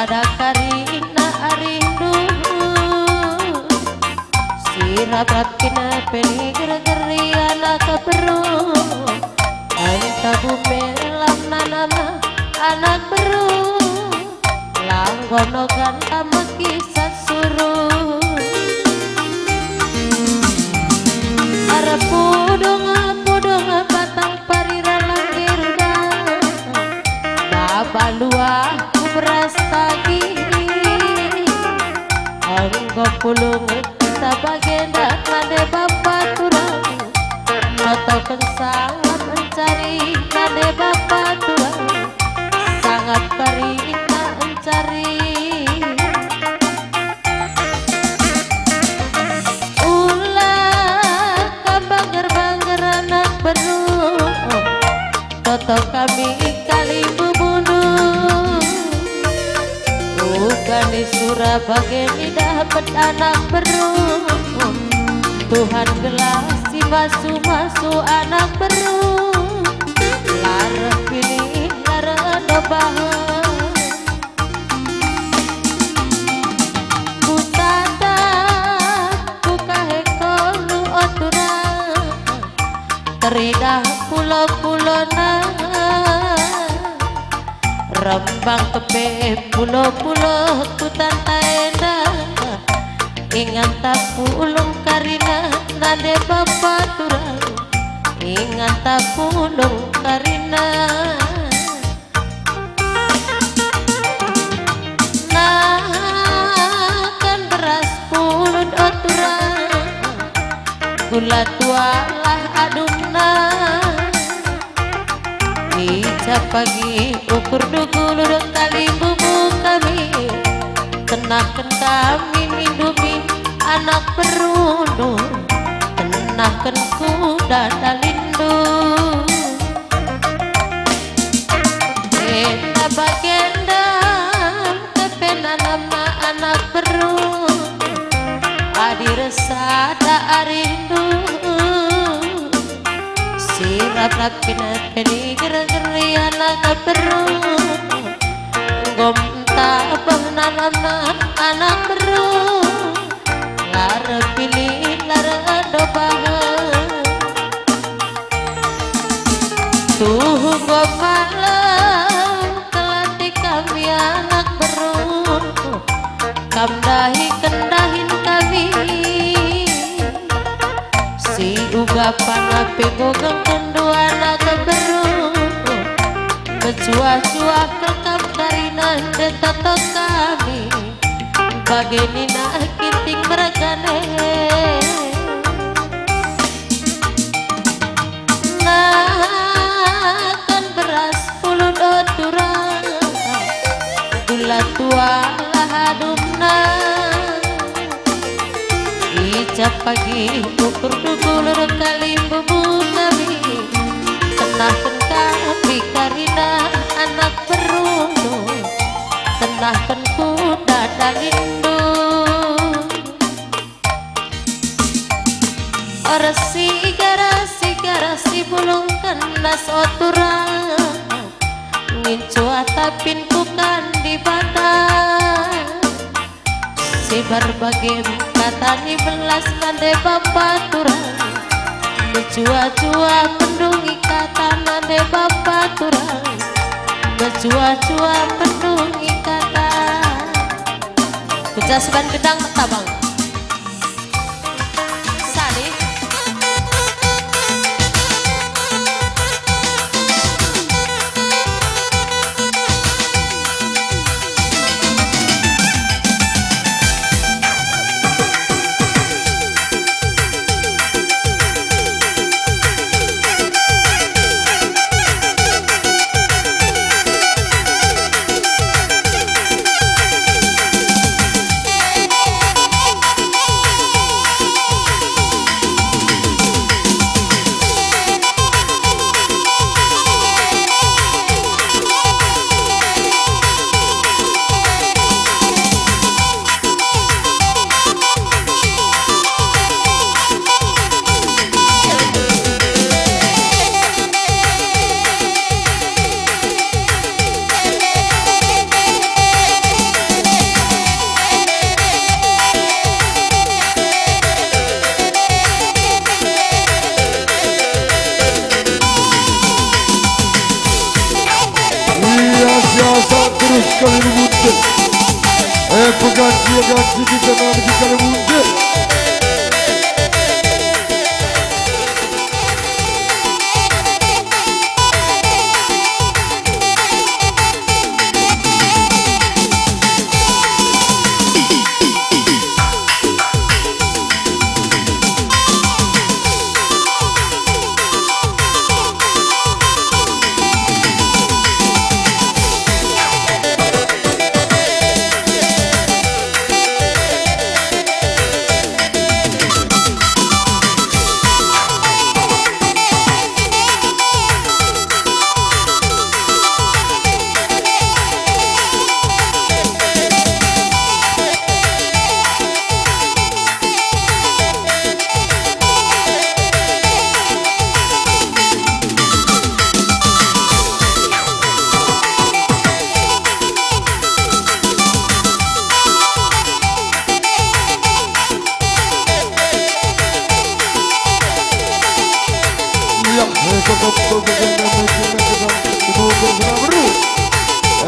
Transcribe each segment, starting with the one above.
pada karina arindu sirap kina peni geri anak keberu anta bumelam nanana anak beru langgono ganta makisah suruh arep pudung batang parira langir babalua kubras tagi anggo pulung kita bagenda nade bapak turang atau sangat mencari nade bapak turang sangat karina mencari ulah kabanger anak beru toto kami kali bunuh bukan di Surabaya ini dapat anak beru Tuhan gelas si masu anak beru lara pilih lara dobah butata buka hekolu oturang teridah pulau-pulona rembang kepe pulau-pulau hutan taenda ingat tak pulung karina nade bapak turang ingat tak pulung karina nah kan beras pulut oturang gula tua lah adumna Ija pagi ukur dugulur kali bubuk kami kenakan kami minumi anak berundur kenakan kuda dalindu kita bagenda kepena nama anak berundur adi resada arindu sirap kina peni geri anak beru gomta penanana anak beru lara pilih lara dobah tuh malam kelati kami anak beru kamdahi kendahin kami si ugapan ape gogeng kendu anak beru kecua-cua kelkap karina detoto kami bagenina kiting meregane nah kan beras puluh doturang gula tua lahadumna ijab pagi ukur dugulur kali bubuk kami tenahkan kami karina anak berundu tenahkan kuda dalindu orasi garasi bulungkan nas oturang ngincu atapin bukan di badan si berbagai kata ni belas nade bapak turang berjua-jua pendungi kata nade bapak turang berjua-jua pendungi kata kejasukan gedang tabang sani Pengganti kita nanti kalau mundur.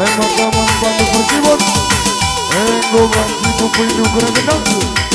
Emang kaman bantu bersibut, engkau bantu pupui nukeran kenal.